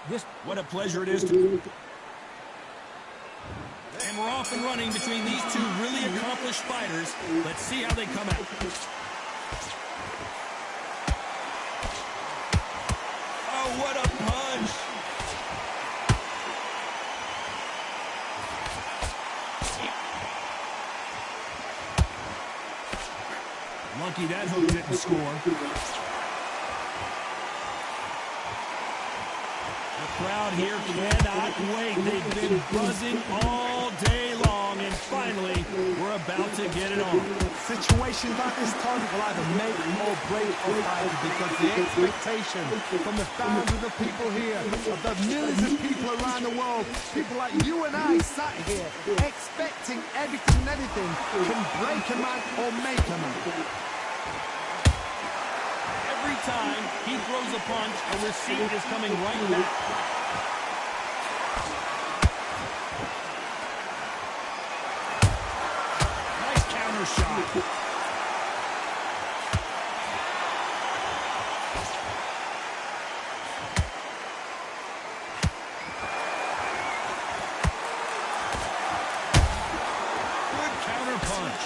What a pleasure it is to... And we're off and running between these two really accomplished fighters. Let's see how they come out. Oh, what a punch! Lucky that hook didn't score. The crowd here cannot wait. They've been buzzing all day long, and finally, we're about to get it on. Situations like this time will either make or break a fight, because the expectation from the thousands of people here, of the millions of people around the world, people like you and I sat here expecting everything and anything, can break a man or make a man. Every time he throws a punch, a receipt is coming right back. Nice counter shot. Good counter punch.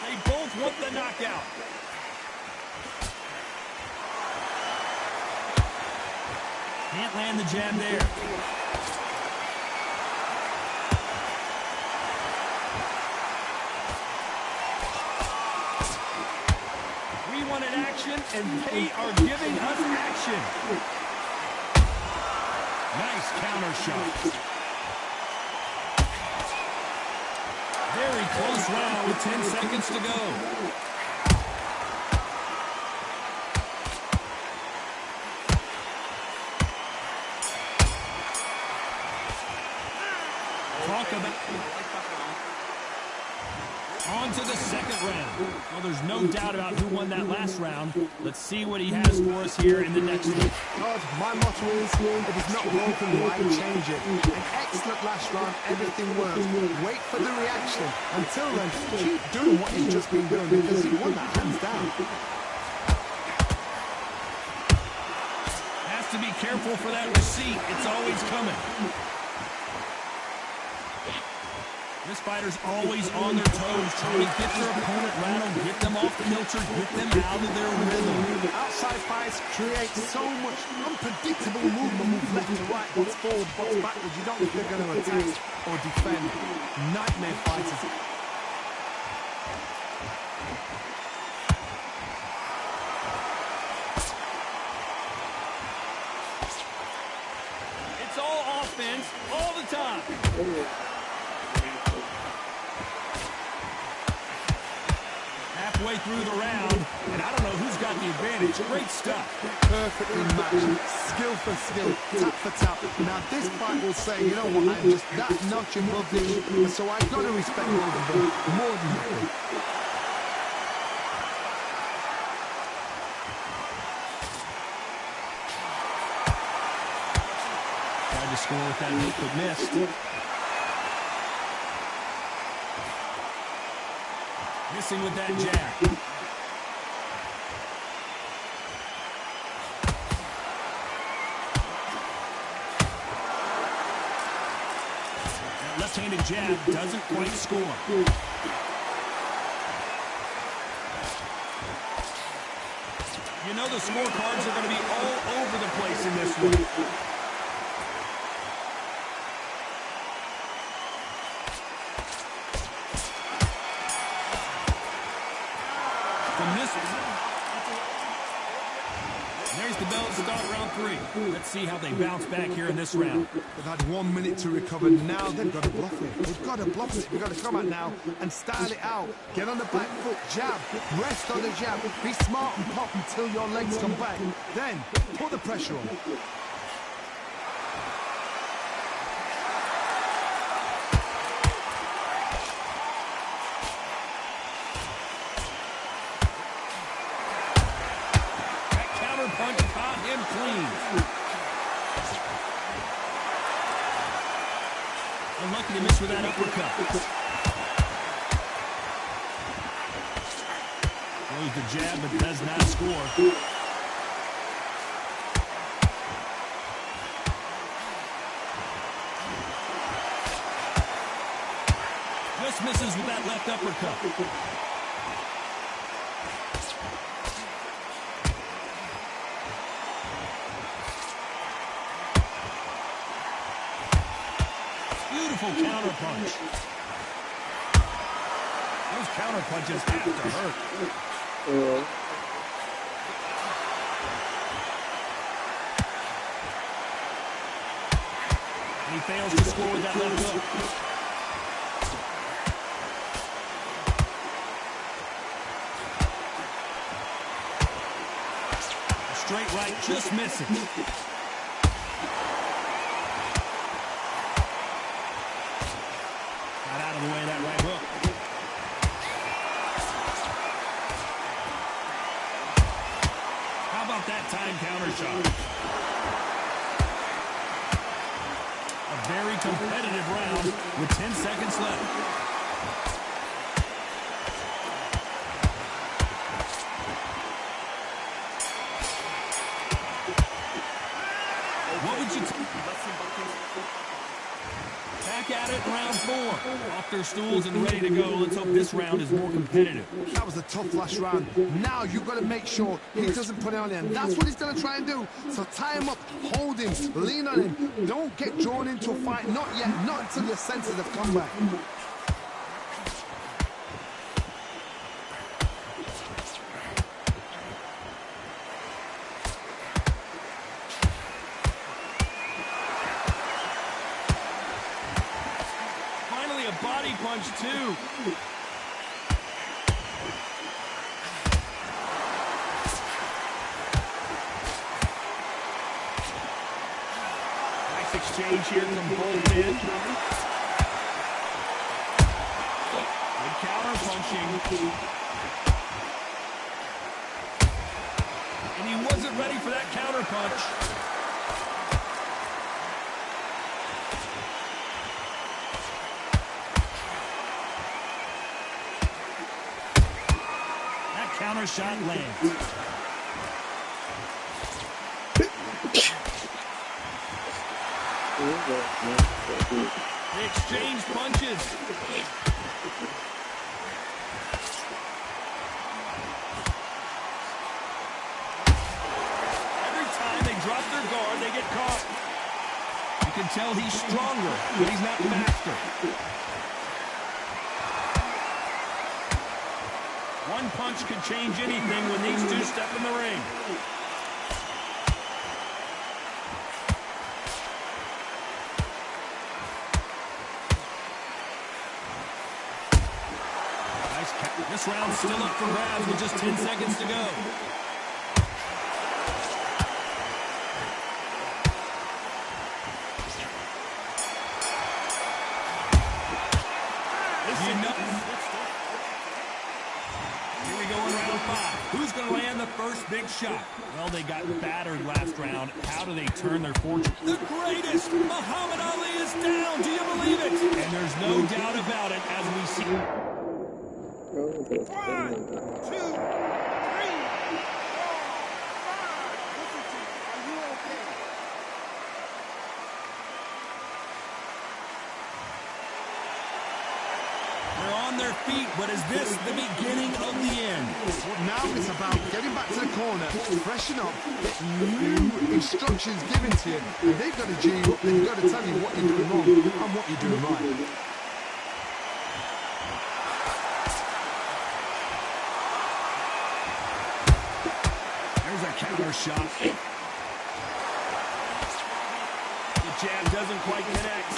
They both want the knockout. Can't land the jab there. We wanted action, and they are giving us action. Nice counter shot. Very close round with 10 seconds to go. Talk about... On to the second round. Well, there's no doubt about who won that last round. Let's see what he has for us here in the next one. God, my motto is, if it's not broken, why change it? An excellent last round, everything works. Wait for the reaction. Until then, keep doing what you've just been doing, because you won that hands down. Has to be careful for that receipt. It's always coming. This fighter's always on their toes, trying to get their opponent rattled, get them off kilter, get them out of their rhythm. Outside fights create so much unpredictable movement. Move left to right, box forward, box backwards. You don't know if they're going to attack or defend. Nightmare fighters. It's all offense all the time. Halfway through the round, and I don't know who's got the advantage. Great stuff. Perfectly matched. Skill for skill. Tap for tap. Now this fight will say, you know what, I'm just that notch above you, so I've got to respect both of them more than nothing. Tried to score with that hook, but missed. Missing with that jab. That left-handed jab doesn't quite score. You know the scorecards are going to be all over the place in this one. There's the bell to start round 3. Let's see how they bounce back here in this round. They've had 1 minute to recover. Now they've got to bluff it. They've got to bluff it. They've got to come out now and style it out. Get on the back foot, jab, rest on the jab. Be smart and pop until your legs come back. Then put the pressure on. Punch caught him clean. Unlucky to miss with that uppercut. Throws the jab but does not score. Just misses with that left uppercut. Beautiful counter punch. Those counter punches have to hurt. He fails to score with that left hook. A straight right just misses. Got out of the way of that right hook. How about that time counter shot? Very competitive round with 10 seconds left. What would you back at it in round 4? Off their stools and ready to go. Let's hope this round is more competitive. That was a tough last round. Now you've got to make sure he doesn't put it on him. That's what he's going to try and do. So tie him up, hold him, lean on him. Don't get drawn into a fight. Not yet. Not until your senses have come back. Finally, a body punch, too. Exchange here from both men. Good counter punching. And he wasn't ready for that counter punch. That counter shot lands. They exchange punches. Every time they drop their guard, they get caught. You can tell he's stronger, but he's not faster. One punch could change anything when these two step in the ring. This round's still up for grabs with just 10 seconds to go. Here we go in round 5. Who's going to land the first big shot? Well, they got battered last round. How do they turn their fortune? The greatest! Muhammad Ali is down! Do you believe it? And there's no doubt about it as we see... 1, 2, 3, 4, 5. Are you okay? They're on their feet, but is this the beginning of the end? Well, now it's about getting back to the corner, freshen up, get new instructions given to you, and they've got to G you up, they've got to tell you what you're doing wrong and what you're doing right. Counter shot. The jab doesn't quite connect.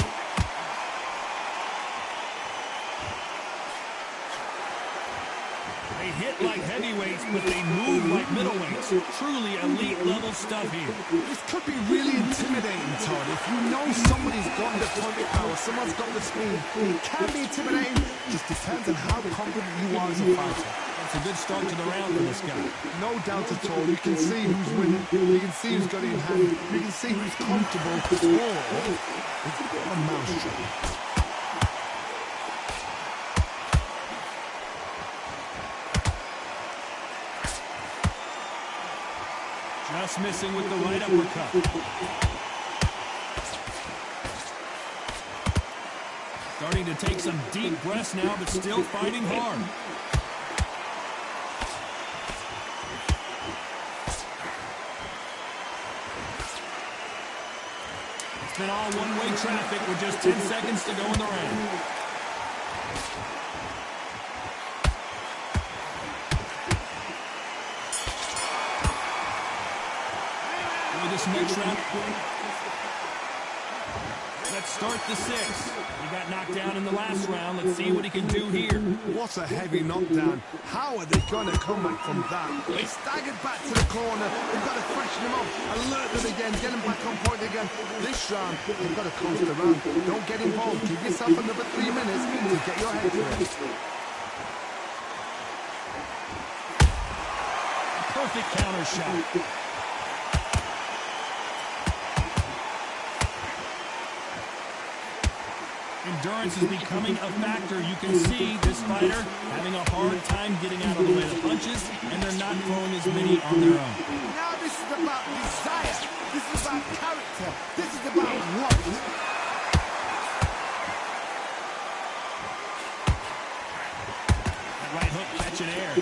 They hit like heavyweights, but they move like middleweights. Truly elite level stuff here. This could be really intimidating, Todd. If you know somebody's got the punch power, someone's got the speed, it can be intimidating. Just depends on how confident you are as a fighter. It's a good start to the round for this guy. No doubt at all. You can see who's winning. You can see who's got it in hand. You can see who's comfortable. Or it's a bit of a mousetrap. Just missing with the right uppercut. Starting to take some deep breaths now, but still fighting hard. It's been all one-way traffic with just 10 seconds to go in the round. This next round. Let's start the sixth. He got knocked down in the last round. Let's see what he can do here. What a heavy knockdown. How are they going to come back from that? They staggered back to the corner. They've got to freshen them up, alert them again, get them back on point again. This round, they've got to coast around. Don't get involved. Give yourself another 3 minutes to get your head ready. Perfect counter shot. Endurance is becoming a factor. You can see this fighter having a hard time getting out of the way of the punches, and they're not throwing as many on their own. Now this is about desire. This is about character. This is about what? That right hook catching air.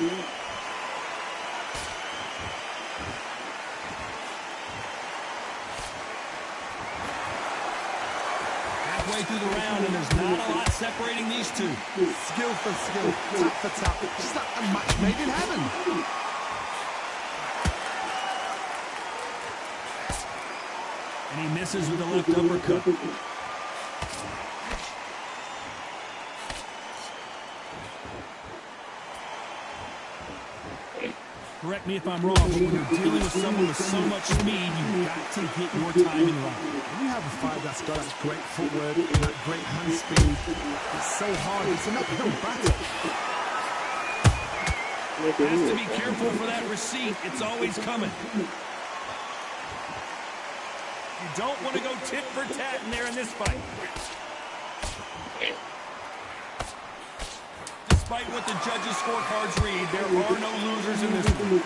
Through the round, and there's not a lot separating these two. Skill for skill, tap for tap, just like a match made in heaven. And he misses with the left uppercut. Correct me if I'm wrong, but when you're dealing with someone with so much speed, you've got to get your timing right. When you have a fight that's got that great footwork, that great hand speed, it's so hard. It's an uphill battle. Has to be careful for that receipt. It's always coming. You don't want to go tit for tat in there in this fight. Despite what the judges' scorecards read, there are no losers in this one.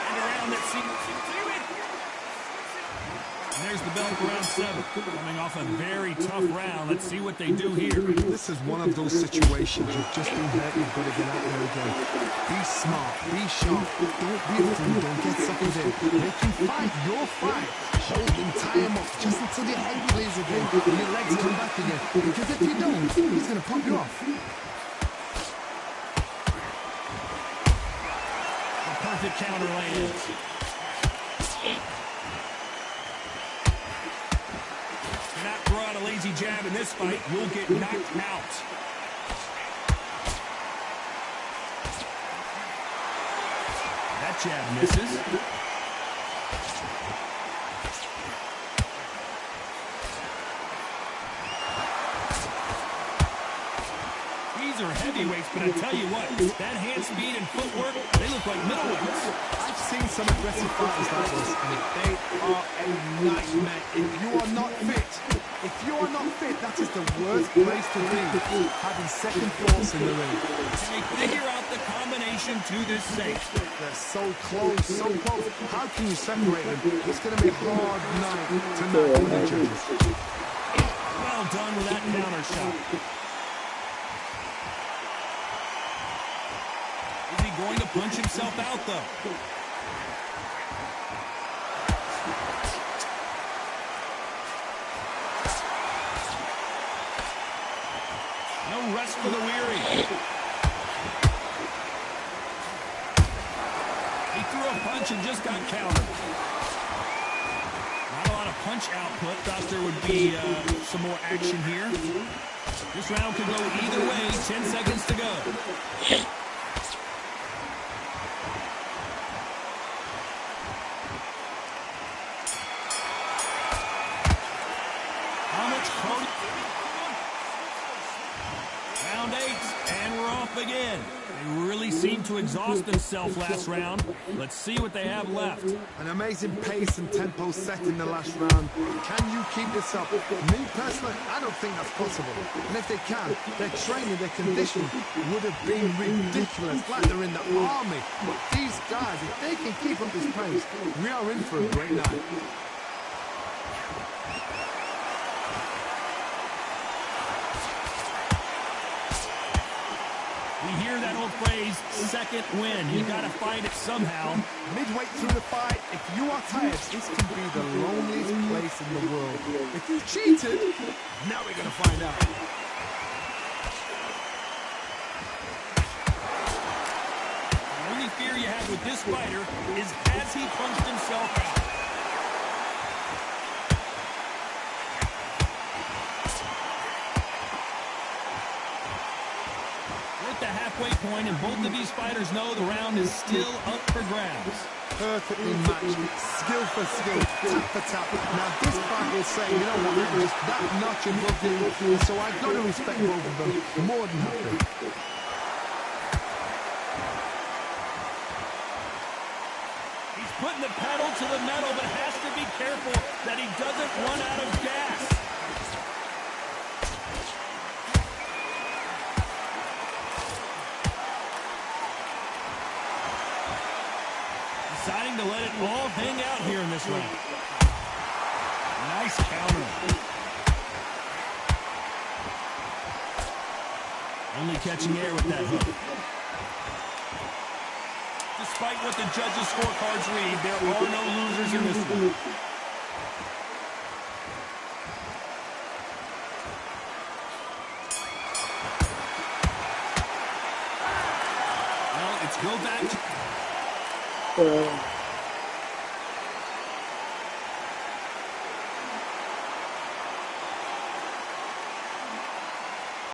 And around that seat. And there's the bell for round 7. Coming off a very tough round. Let's see what they do here. This is one of those situations. You've just been hurt. You've got to get out there again. Be smart. Be sharp. Don't be a fool. Don't get suckered in. Make him fight your fight. Hold him, tie him up just until your head plays again and your legs come back again. Because if you don't, he's going to pop you off. A perfect counter lands. Do not throw out a lazy jab in this fight. You'll get knocked out. That jab misses. These are heavyweights, but I tell you what, that hand speed and footwork, they look like middleweights. I've seen some aggressive fighters like this, and they are a nightmare. If you are not fit, that is the worst place to be, having second thoughts in the ring. They figure out the combination to this safe. They're so close, so close. How can you separate them? It's going to be a hard night tonight for the judges. Well done with that counter shot. Is he going to punch himself out, though? No rest for the weary. He threw a punch and just got countered. Not a lot of punch output. Thought there would be some more action here. This round could go either way. 10 seconds to go. How much Cody? Round 8, and we're off again. They really seemed to exhaust themselves last round. Let's see what they have left. An amazing pace and tempo set in the last round. Can you keep this up? Me personally, I don't think that's possible. And if they can, their training, their conditioning would have been ridiculous, like they're in the army. But these guys, if they can keep up this pace, we are in for a great night. We hear that old phrase, second win. You got to find it somehow. Midway through the fight, if you are tired, this can be the loneliest place in the world. If you cheated, now we're going to find out. The only fear you have with this fighter is has he punched himself out? The halfway point, and both of these fighters know the round is still up for grabs. Perfectly matched, skill for skill, tap for tap. Now this fight will say, you know what, I'm just that notch above you, so I've got to respect both of them more than happy. He's putting the pedal to the metal, but has to be careful that he doesn't run out of gas. Deciding to let it all hang out here in this round. Nice counter. Only catching air with that hook. Despite what the judges' scorecards read, there are no losers in this one. Well, it's go back to...